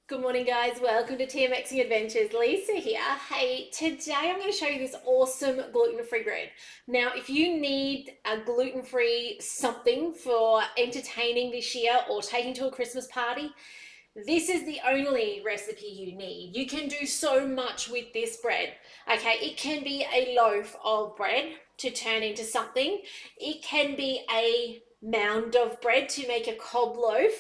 Good morning, guys. Welcome to TMXing Adventures. Lisa here. Hey, today I'm going to show you this awesome gluten-free bread. Now, if you need a gluten-free something for entertaining this year or taking to a Christmas party, this is the only recipe you need. You can do so much with this bread. Okay, it can be a loaf of bread to turn into something. It can be a mound of bread to make a cob loaf.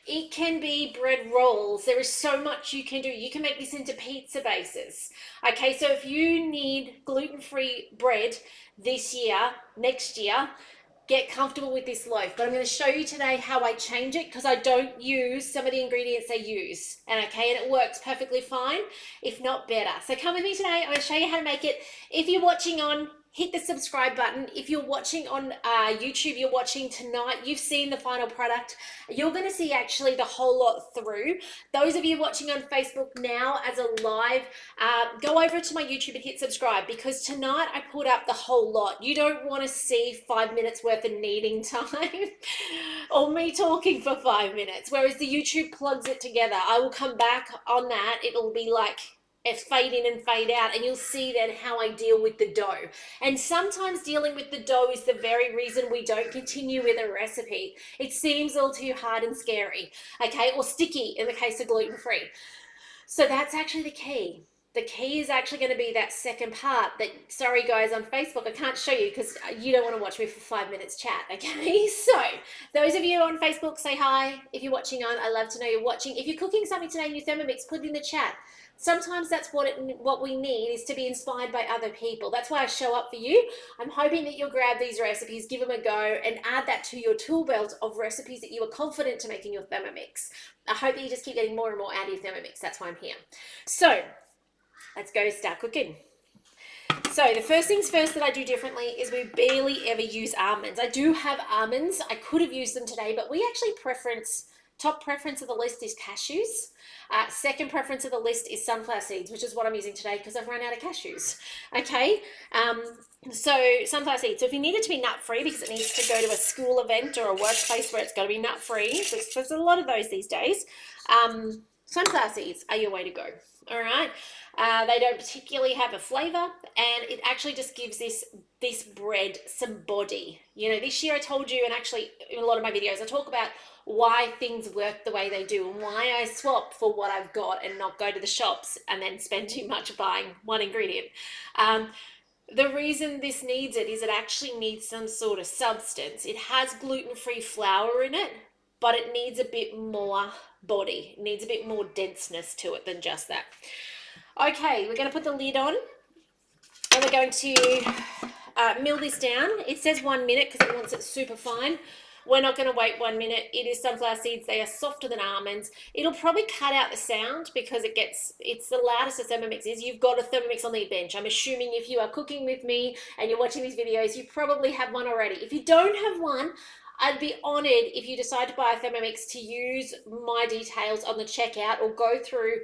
It can be bread rolls. There is so much you can do. You can make this into pizza bases. Okay, so if you need gluten-free bread this year, next year, get comfortable with this loaf. But I'm going to show you today how I change it because I don't use some of the ingredients they use. And it works perfectly fine, if not better. So come with me today. I'm going to show you how to make it. If you're watching on, hit the subscribe button. If you're watching on YouTube, you're watching tonight, you've seen the final product. You're going to see actually the whole lot through. Those of you watching on Facebook now as a live, go over to my YouTube and hit subscribe because tonight I put up the whole lot. You don't want to see 5 minutes worth of kneading time or me talking for 5 minutes, whereas the YouTube plugs it together. I will come back on that. It'll be like fade in and fade out, and you'll see then how I deal with the dough. And sometimes dealing with the dough is the very reason we don't continue with a recipe. It seems all too hard and scary, okay, or sticky in the case of gluten-free. So that's actually the key. The key is actually going to be that second part that, sorry guys on Facebook, I can't show you because you don't want to watch me for 5 minutes chat, okay? So those of you on Facebook, say hi. If you're watching on, I love to know you're watching. If you're cooking something today in your Thermomix, put it in the chat. Sometimes that's what we need is to be inspired by other people. That's why I show up for you. I'm hoping that you'll grab these recipes, give them a go, and add that to your tool belt of recipes that you are confident to make in your Thermomix. I hope that you just keep getting more and more out of your Thermomix. That's why I'm here. So let's go start cooking. So the first things first that I do differently is we barely ever use almonds. I do have almonds. I could have used them today, but we actually top preference of the list is cashews. Second preference of the list is sunflower seeds, which is what I'm using today because I've run out of cashews. Okay, so sunflower seeds. So if you need it to be nut-free because it needs to go to a school event or a workplace where it's got to be nut-free, there's a lot of those these days, sunflower seeds are your way to go. All right, they don't particularly have a flavor, and it actually just gives this bread some body. You know, this year I told you, and actually in a lot of my videos I talk about why things work the way they do and why I swap for what I've got and not go to the shops and then spend too much buying one ingredient. The reason this needs it is it actually needs some sort of substance. It has gluten-free flour in it, but it needs a bit more body. It needs a bit more denseness to it than just that. Okay, we're going to put the lid on and we're going to mill this down. It says 1 minute because it wants it super fine. We're not going to wait 1 minute. It is sunflower seeds. They are softer than almonds. It'll probably cut out the sound because it's the loudest a Thermomix is. You've got a Thermomix on the bench. I'm assuming if you are cooking with me and you're watching these videos, you probably have one already. If you don't have one, I'd be honored if you decide to buy a Thermomix to use my details on the checkout or go through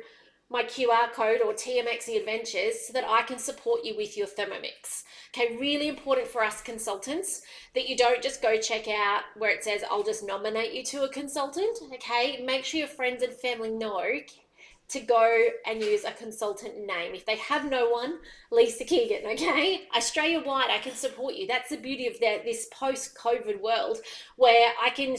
my QR code or TMXing Adventures so that I can support you with your Thermomix. Okay, really important for us consultants that you don't just go check out where it says, I'll just nominate you to a consultant. Okay, make sure your friends and family know to go and use a consultant name. If they have no one, Lisa Keegan, okay? Australia-wide, I can support you. That's the beauty of this post-COVID world where I can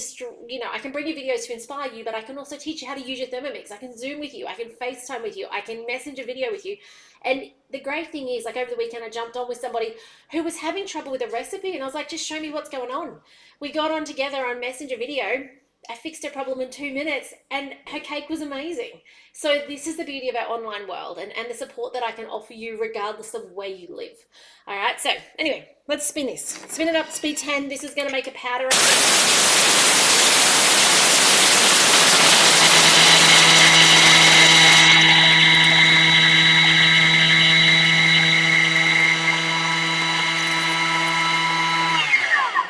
bring you videos to inspire you, but I can also teach you how to use your Thermomix. I can Zoom with you. I can FaceTime with you. I can message a video with you. And the great thing is, like over the weekend, I jumped on with somebody who was having trouble with a recipe, and I was like, just show me what's going on. We got on together on Messenger video. I fixed her problem in 2 minutes and her cake was amazing. So this is the beauty of our online world and the support that I can offer you regardless of where you live. All right, so anyway, let's spin this. Spin it up to speed 10. This is going to make a powder.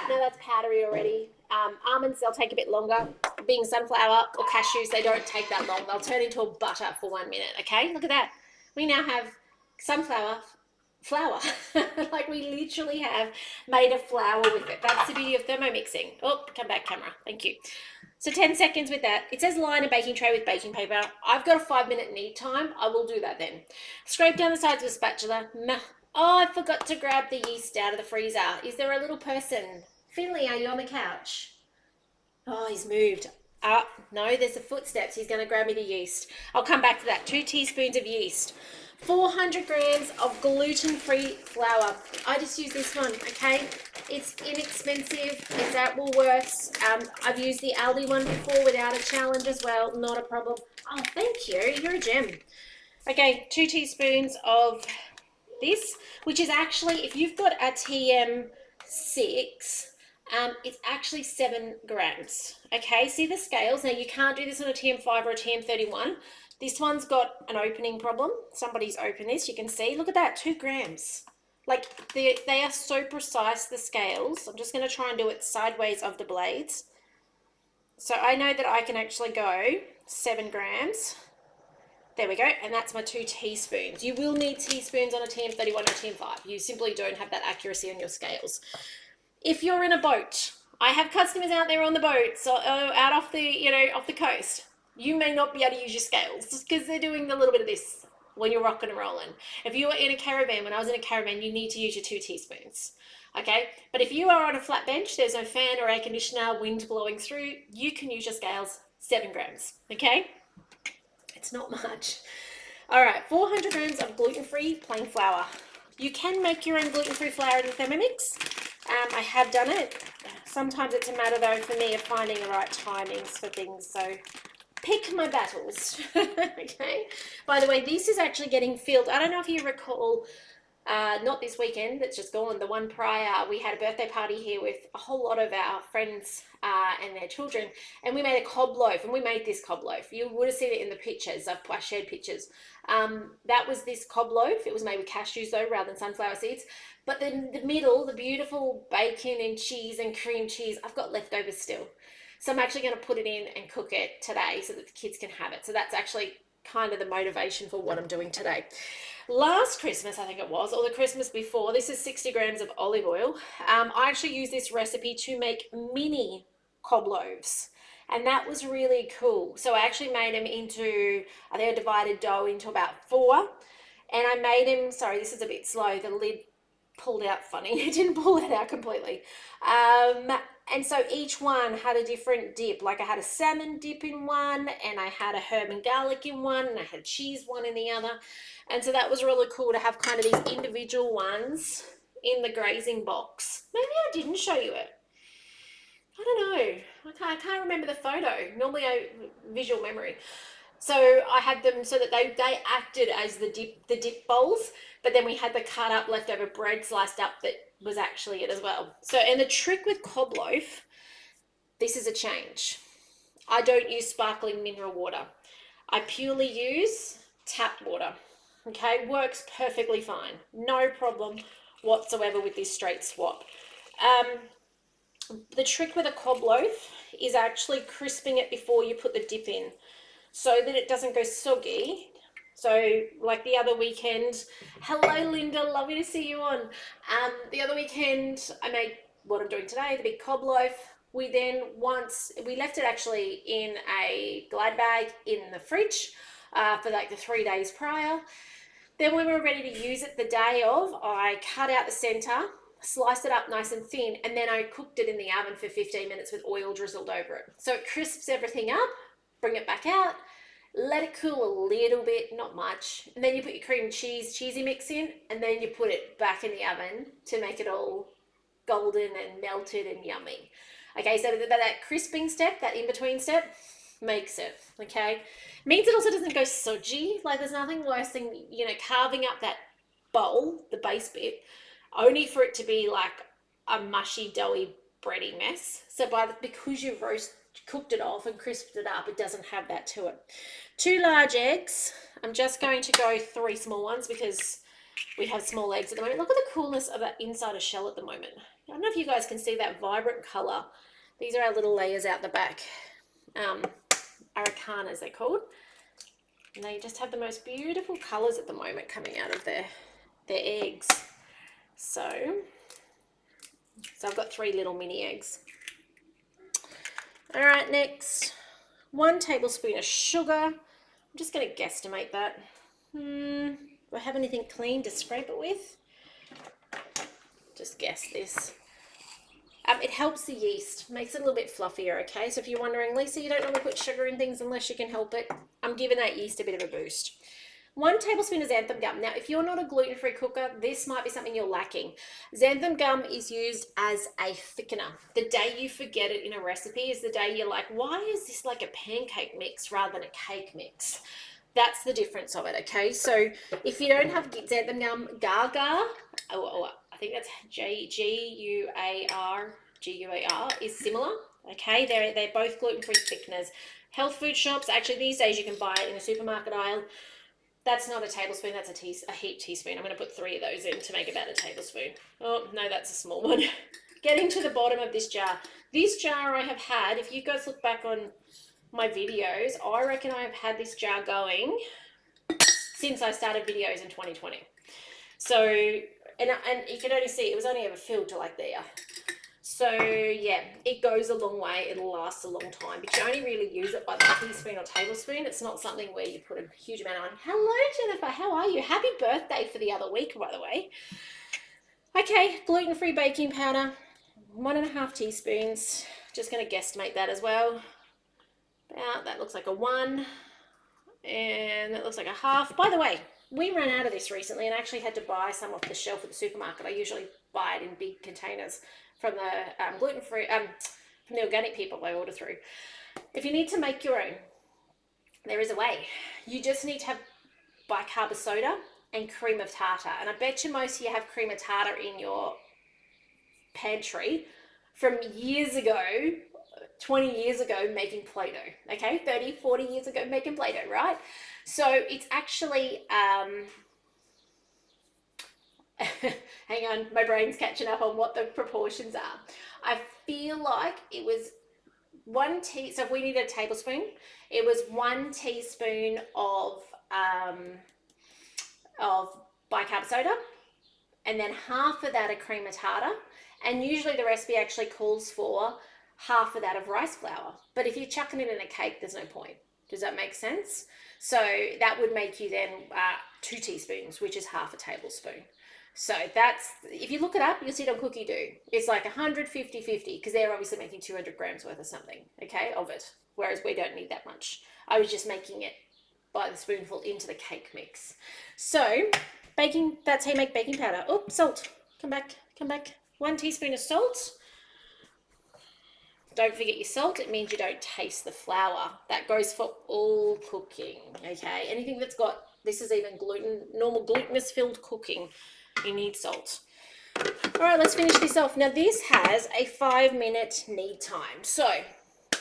Now that's powdery already. Almonds, they'll take a bit longer. Being sunflower or cashews, they don't take that long. They'll turn into a butter for 1 minute, okay? Look at that. We now have sunflower flour. Like we literally have made a flour with it. That's the beauty of thermomixing. Oh, come back camera. Thank you. So 10 seconds with that. It says line a baking tray with baking paper. I've got a 5-minute knead time. I will do that then. Scrape down the sides with a spatula. Oh, I forgot to grab the yeast out of the freezer. Is there a little person? Finley, are you on the couch? Oh, he's moved. No, there's the footsteps. He's going to grab me the yeast. I'll come back to that. 2 teaspoons of yeast. 400 grams of gluten-free flour. I just use this one, okay? It's inexpensive. It's at Woolworths. I've used the Aldi one before without a challenge as well. Not a problem. Oh, thank you. You're a gem. Okay, 2 teaspoons of this, which is actually, if you've got a TM6, it's actually 7 grams. Okay, see the scales. Now you can't do this on a TM5 or a TM31. This one's got an opening problem. Somebody's opened this. You can see, look at that, 2 grams. Like they are so precise, the scales. I'm just going to try and do it sideways of the blades. So I know that I can actually go 7 grams. There we go, and that's my 2 teaspoons. You will need teaspoons on a TM31 or TM5. You simply don't have that accuracy on your scales. If you're in a boat, I have customers out there on the boat, so out off the, off the coast. You may not be able to use your scales just because they're doing a little bit of this when you're rocking and rolling. If you were in a caravan, when I was in a caravan, you need to use your 2 teaspoons. Okay, but if you are on a flat bench, there's no fan or air conditioner, wind blowing through, you can use your scales, 7 grams. Okay. It's not much. All right, 400 grams of gluten-free plain flour. You can make your own gluten-free flour in the Thermomix. I have done it. Sometimes it's a matter, though, for me of finding the right timings for things. So pick my battles. Okay. By the way, this is actually getting filled. I don't know if you recall, not this weekend that's just gone, the one prior, we had a birthday party here with a whole lot of our friends and their children, and we made a cob loaf, and we made this cob loaf. You would have seen it in the pictures. I shared pictures. That was this cob loaf. It was made with cashews though, rather than sunflower seeds. But then the middle, the beautiful bacon and cheese and cream cheese, I've got leftovers still. So I'm actually going to put it in and cook it today so that the kids can have it. So that's actually kind of the motivation for what I'm doing today. Last Christmas, I think it was, or the Christmas before, this is 60 grams of olive oil. I actually used this recipe to make mini cob loaves, and that was really cool. So I actually made them into, I think I divided dough into about 4, and I made them, sorry, this is a bit slow, the lid pulled out funny. It didn't pull it out completely. And so each one had a different dip. Like I had a salmon dip in one, and I had a herb and garlic in one, and I had cheese one in the other. And so that was really cool to have kind of these individual ones in the grazing box. Maybe I didn't show you it. I don't know. I can't remember the photo. Normally I visual memory. So I had them so that they acted as the dip bowls, but then we had the cut up leftover bread sliced up that was actually it as well. So, and the trick with cob loaf, this is a change. I don't use sparkling mineral water. I purely use tap water. Okay, works perfectly fine. No problem whatsoever with this straight swap. The trick with a cob loaf is actually crisping it before you put the dip in, so that it doesn't go soggy. So like the other weekend, hello Linda, lovely to see you on. The other weekend I made what I'm doing today, the big cob loaf. We then we left it actually in a Glad bag in the fridge for like the 3 days prior. Then when we were ready to use it the day of, I cut out the center, sliced it up nice and thin, and then I cooked it in the oven for 15 minutes with oil drizzled over it. So it crisps everything up, bring it back out, let it cool a little bit, not much, and then you put your cream cheese cheesy mix in, and then you put it back in the oven to make it all golden and melted and yummy. Okay, so that crisping step, that in-between step, makes it, okay? Means it also doesn't go soggy. Like there's nothing worse than, carving up that bowl, the base bit, only for it to be like a mushy, doughy, bready mess. So because you've cooked it off and crisped it up, it doesn't have that to it. 2 large eggs. I'm just going to go 3 small ones because we have small eggs at the moment. Look at the coolness of that inside a shell at the moment. I don't know if you guys can see that vibrant color. These are our little layers out the back. Aracanas they're called. And they just have the most beautiful colors at the moment coming out of there. they're eggs. So I've got 3 little mini eggs. All right, next, 1 tablespoon of sugar. I'm just going to guesstimate that. Do I have anything clean to scrape it with? Just guess this. It helps the yeast, makes it a little bit fluffier, okay? So if you're wondering, Lisa, you don't normally put sugar in things unless you can help it, I'm giving that yeast a bit of a boost. 1 tablespoon of xanthan gum. Now, if you're not a gluten-free cooker, this might be something you're lacking. Xanthan gum is used as a thickener. The day you forget it in a recipe is the day you're like, why is this like a pancake mix rather than a cake mix? That's the difference of it, okay? So if you don't have xanthan gum, Gaga, I think that's G-U-A-R, is similar, okay? They're both gluten-free thickeners. Health food shops, actually these days you can buy it in the supermarket aisle. That's not a tablespoon, that's a heaped teaspoon. I'm going to put 3 of those in to make about a tablespoon. Oh, no, that's a small one. Getting to the bottom of this jar. This jar I have had, if you guys look back on my videos, I reckon I have had this jar going since I started videos in 2020. So, and you can only see it was only ever filled to like there. So yeah, it goes a long way. It'll last a long time, but you only really use it by the teaspoon or tablespoon. It's not something where you put a huge amount on. Hello, Jennifer. How are you? Happy birthday for the other week, by the way. Okay, gluten-free baking powder, 1.5 teaspoons. Just going to guesstimate that as well. That looks like a 1, and that looks like a 1/2. By the way, we ran out of this recently and actually had to buy some off the shelf at the supermarket. I usually buy it in big containers from the gluten-free, from the organic people I order through. If you need to make your own, there is a way. You just need to have bicarb soda and cream of tartar. And I bet you most of you have cream of tartar in your pantry from years ago, 20 years ago making Play-Doh, okay? 30, 40 years ago making Play-Doh, right? So it's actually, hang on, my brain's catching up on what the proportions are. I feel like it was 1 so if we need a tablespoon, it was 1 teaspoon of bicarb soda, and then 1/2 of that of cream of tartar. And usually the recipe actually calls for 1/2 of that of rice flour. But if you're chucking it in a cake, there's no point. Does that make sense? So that would make you then 2 teaspoons, which is 1/2 a tablespoon. So that's, if you look it up, you'll see it on Cookidoo. It's like 150-50 because they're obviously making 200 grams worth of something, okay, of it. Whereas we don't need that much. I was just making it by the spoonful into the cake mix. So baking, that's how you make baking powder. Oh, salt. Come back. 1 teaspoon of salt. Don't forget your salt. It means you don't taste the flour. That goes for all cooking, okay? Anything that's got, this is even normal glutinous filled cooking, you need salt. All right, let's finish this off. Now this has a 5-minute knead time. So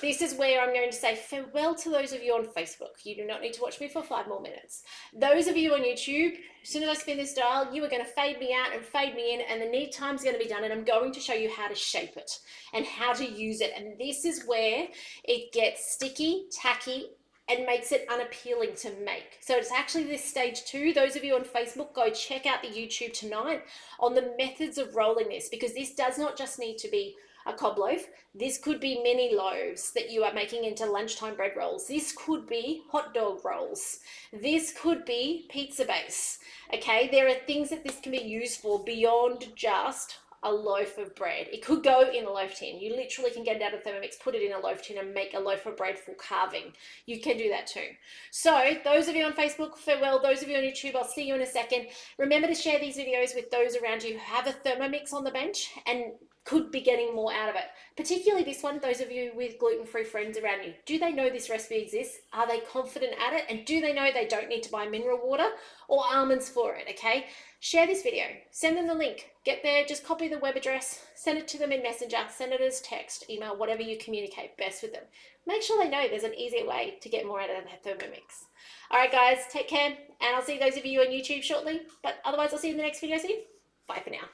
this is where I'm going to say farewell to those of you on Facebook. You do not need to watch me for 5 more minutes. Those of you on YouTube, as soon as I spin this dial, you are going to fade me out and fade me in, and the knead time is going to be done, and I'm going to show you how to shape it and how to use it. And this is where it gets sticky, tacky, and makes it unappealing to make. So it's actually this stage 2. Those of you on Facebook, go check out the YouTube tonight on the methods of rolling this, because this does not just need to be a cob loaf. This could be mini loaves that you are making into lunchtime bread rolls. This could be hot dog rolls. This could be pizza base. Okay, there are things that this can be used for beyond just a loaf of bread. It could go in a loaf tin. You literally can get it out of Thermomix, put it in a loaf tin and make a loaf of bread for carving. You can do that too. So those of you on Facebook, farewell. Those of you on YouTube, I'll see you in a second. Remember to share these videos with those around you who have a Thermomix on the bench and could be getting more out of it. Particularly this one, those of you with gluten-free friends around you. Do they know this recipe exists? Are they confident at it? And do they know they don't need to buy mineral water or almonds for it, okay? Share this video, send them the link, get there, just copy the web address, send it to them in Messenger, send it as text, email, whatever you communicate best with them. Make sure they know there's an easier way to get more out of their Thermomix. All right, guys, take care, and I'll see those of you on YouTube shortly, but otherwise I'll see you in the next video soon. Bye for now.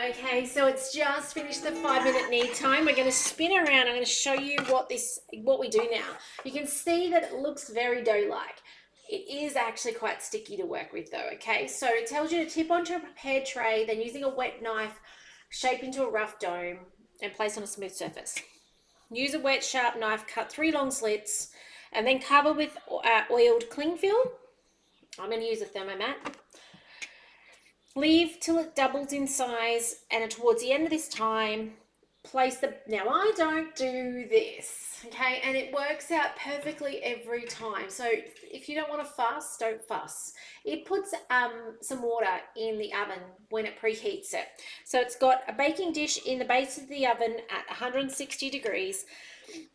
Okay, so it's just finished the 5-minute knead time. We're going to spin around. I'm going to show you what we do now. You can see that it looks very dough-like. It is actually quite sticky to work with though, okay? So it tells you to tip onto a prepared tray, then using a wet knife, shape into a rough dome and place on a smooth surface. Use a wet sharp knife, cut 3 long slits, and then cover with oiled cling film. I'm going to use a Thermomat. Leave till it doubles in size, and towards the end of this time, place the, now I don't do this, okay, and it works out perfectly every time. So if you don't want to fuss, don't fuss. It puts some water in the oven when it preheats it. So it's got a baking dish in the base of the oven at 160 degrees.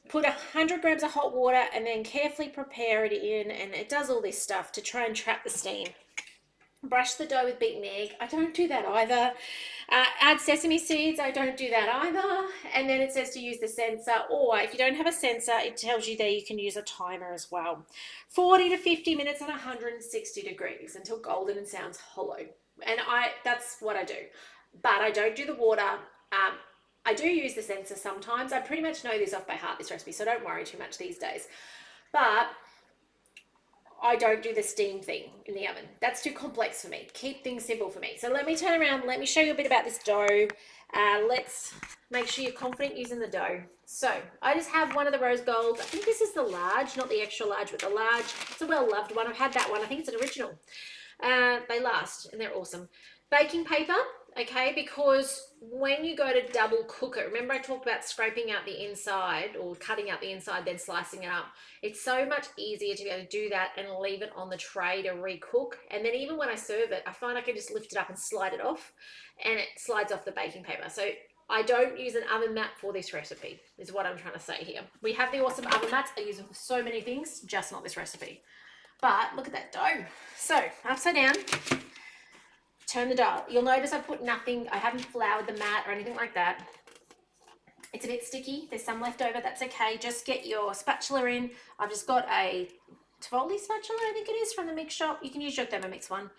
Put 100 grams of hot water and then carefully prepare it in, and it does all this stuff to try and trap the steam. Brush the dough with beaten egg. I don't do that either. Add sesame seeds. I don't do that either. And then it says to use the sensor, or if you don't have a sensor, it tells you there you can use a timer as well. 40 to 50 minutes at 160 degrees until golden and sounds hollow. And that's what I do. But I don't do the water. I do use the sensor sometimes. I pretty much know this off by heart, this recipe, so don't worry too much these days. But I don't do the steam thing in the oven. That's too complex for me. Keep things simple for me. So let me turn around. Let me show you a bit about this dough. Let's make sure you're confident using the dough. So I just have one of the rose gold. I think this is the large, not the extra large, but the large. It's a well-loved one. I've had that one. I think it's an original. They last and they're awesome. Baking paper, okay, because when you go to double cook it, remember I talked about scraping out the inside or cutting out the inside, then slicing it up. It's so much easier to be able to do that and leave it on the tray to recook. And then even when I serve it, I find I can just lift it up and slide it off, and it slides off the baking paper. So I don't use an oven mat for this recipe, is what I'm trying to say here. We have the awesome oven mats. I use them for so many things, just not this recipe. But look at that dough. So upside down, turn the dial. You'll notice I put nothing, I haven't floured the mat or anything like that. It's a bit sticky. There's some left over. That's okay. Just get your spatula in. I've just got a Tivoli spatula, I think it is, from the mix shop. You can use your Thermomix one.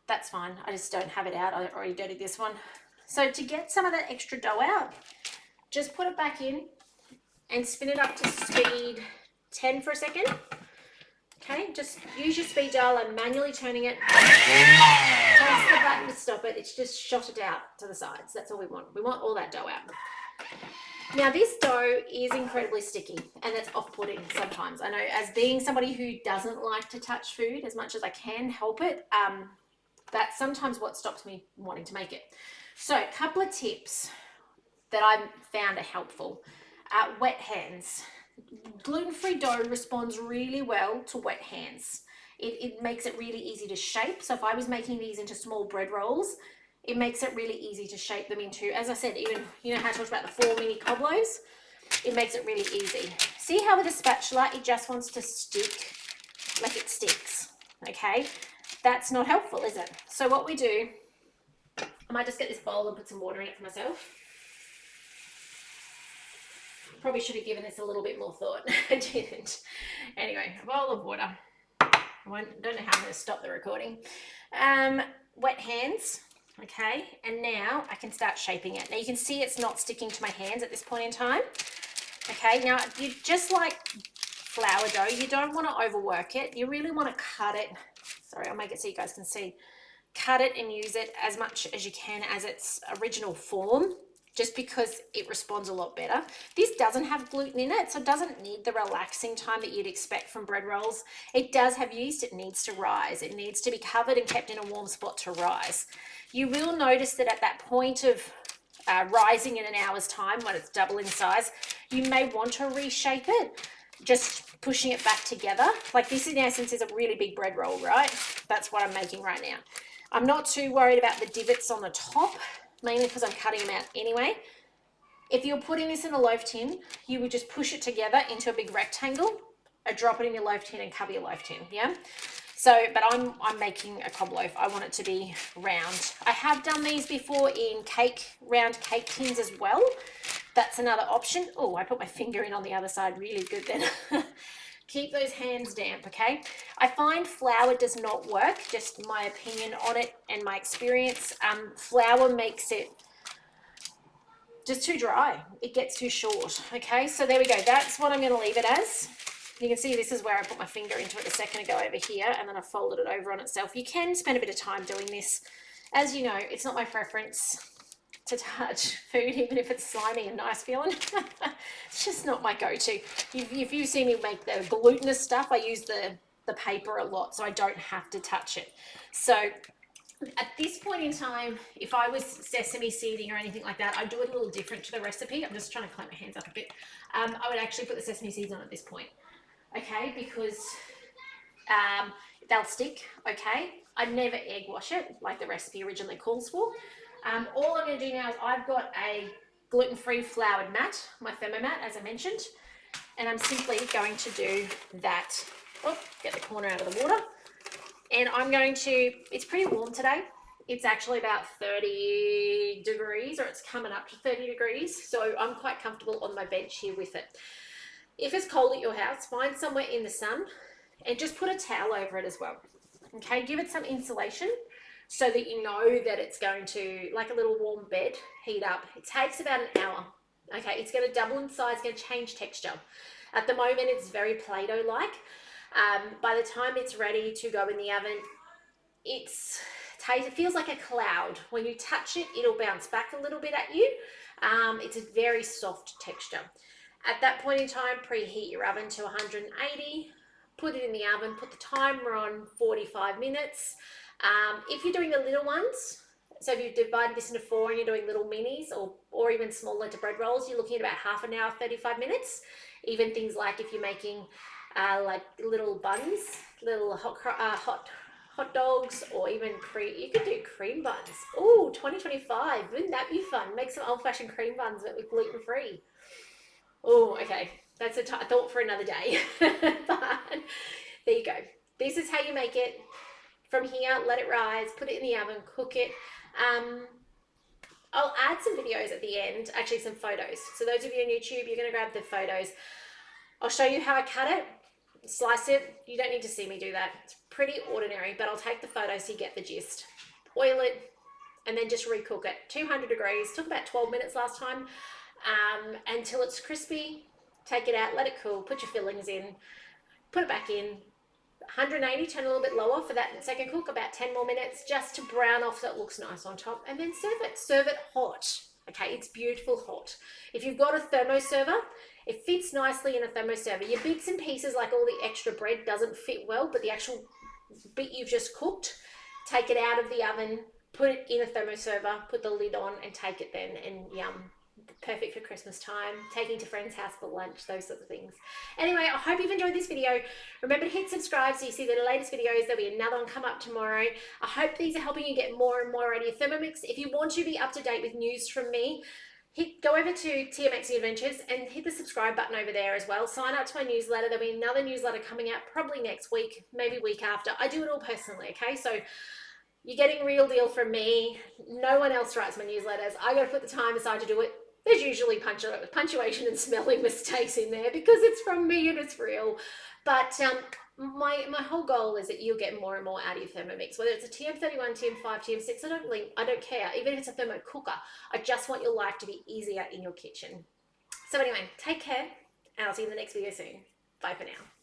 That's fine. I just don't have it out. I already dirtied this one. So to get some of that extra dough out, just put it back in and spin it up to speed 10 for a second. Okay, just use your speed dial and manually turning it. Press the button to stop it. It's just shot it out to the sides. That's all we want. We want all that dough out. Now this dough is incredibly sticky, and that's off-putting sometimes. I know, as being somebody who doesn't like to touch food as much as I can help it, that's sometimes what stops me wanting to make it. So a couple of tips that I've found are helpful. Wet hands. Gluten-free dough responds really well to wet hands. It makes it really easy to shape. So if I was making these into small bread rolls, it makes it really easy to shape them into, as I said, even, you know how I talked about the 4 mini coblos? It makes it really easy. See how with a spatula, it just wants to stick like it sticks, okay? That's not helpful, is it? So what we do, I might just get this bowl and put some water in it for myself. Probably should have given this a little bit more thought. I didn't. Anyway, a bowl of water. I don't know how I'm going to stop the recording. Wet hands, okay, and now I can start shaping it. Now you can see it's not sticking to my hands at this point in time. Okay, now you just like flour dough, you don't want to overwork it. You really want to cut it. Sorry, I'll make it so you guys can see. Cut it and use it as much as you can as its original form, just because it responds a lot better. This doesn't have gluten in it, so it doesn't need the relaxing time that you'd expect from bread rolls. It does have yeast. It needs to rise. It needs to be covered and kept in a warm spot to rise. You will notice that at that point of rising in an hour's time, when it's double in size, you may want to reshape it, just pushing it back together. Like this in essence is a really big bread roll, right? That's what I'm making right now. I'm not too worried about the divots on the top, mainly because I'm cutting them out anyway. If you're putting this in a loaf tin, you would just push it together into a big rectangle, drop it in your loaf tin and cover your loaf tin, yeah? So, but I'm making a cob loaf. I want it to be round. I have done these before in round cake tins as well. That's another option. Oh, I put my finger in on the other side really good then. Keep those hands damp, okay? I find flour does not work, just my opinion on it and my experience. Flour makes it just too dry. It gets too short, okay? So there we go. That's what I'm going to leave it as. You can see this is where I put my finger into it a second ago over here, and then I folded it over on itself. You can spend a bit of time doing this. As you know, it's not my preference to touch food, even if it's slimy and nice feeling. It's just not my go-to. If you see me make the glutinous stuff, I use the paper a lot, so I don't have to touch it. So at this point in time, if I was sesame seeding or anything like that, I'd do it a little different to the recipe. I'm just trying to clamp my hands up a bit. I would actually put the sesame seeds on at this point, okay, because they'll stick, okay. I'd never egg wash it like the recipe originally calls for. All I'm going to do now is I've got a gluten-free floured mat, my Thermo mat, as I mentioned, and I'm simply going to do that. Oh, get the corner out of the water. And I'm going to, it's pretty warm today. It's actually about 30 degrees, or it's coming up to 30 degrees. So I'm quite comfortable on my bench here with it. If it's cold at your house, find somewhere in the sun and just put a towel over it as well. Okay, give it some insulation so that you know that it's going to, like a little warm bed, heat up. It takes about an hour. Okay, it's going to double in size, going to change texture. At the moment, it's very Play-Doh-like. By the time it's ready to go in the oven, it feels like a cloud. When you touch it, it'll bounce back a little bit at you. It's a very soft texture. At that point in time, preheat your oven to 180. Put it in the oven, put the timer on 45 minutes. If you're doing the little ones, so if you divide this into 4 and you're doing little minis or even smaller to bread rolls, you're looking at about half an hour, 35 minutes. Even things like if you're making like little buns, little hot dogs, or even you could do cream buns. Oh, 2025, wouldn't that be fun? Make some old-fashioned cream buns but with gluten-free. Oh, okay. That's a thought for another day. But there you go. This is how you make it. From here, let it rise, put it in the oven, cook it. I'll add some videos at the end, actually some photos. So those of you on YouTube, you're going to grab the photos. I'll show you how I cut it, slice it. You don't need to see me do that. It's pretty ordinary, but I'll take the photos so you get the gist. Oil it, and then just recook it. 200 degrees, took about 12 minutes last time. Until it's crispy. Take it out, let it cool, put your fillings in, put it back in. 180, turn a little bit lower for that second cook, about 10 more minutes, just to brown off so it looks nice on top, and then serve it. Serve it hot. Okay, it's beautiful hot. If you've got a thermo server, it fits nicely in a thermo server. Your bits and pieces, like all the extra bread, doesn't fit well, but the actual bit you've just cooked, take it out of the oven, put it in a thermo server, put the lid on, and take it then, and yum. Perfect for Christmas time, taking to friends' house for lunch, those sorts of things. Anyway, I hope you've enjoyed this video. Remember to hit subscribe so you see the latest videos. There'll be another one come up tomorrow. I hope these are helping you get more and more out of your Thermomix. If you want to be up to date with news from me, go over to TMXing Adventures and hit the subscribe button over there as well. Sign up to my newsletter. There'll be another newsletter coming out probably next week, maybe week after. I do it all personally, okay? So you're getting real deal from me. No one else writes my newsletters. I got to put the time aside to do it. There's usually punctuation and spelling mistakes in there because it's from me and it's real. But my whole goal is that you'll get more and more out of your Thermomix, whether it's a TM31, TM5, TM6, I don't care. Even if it's a thermo cooker, I just want your life to be easier in your kitchen. So anyway, take care, and I'll see you in the next video soon. Bye for now.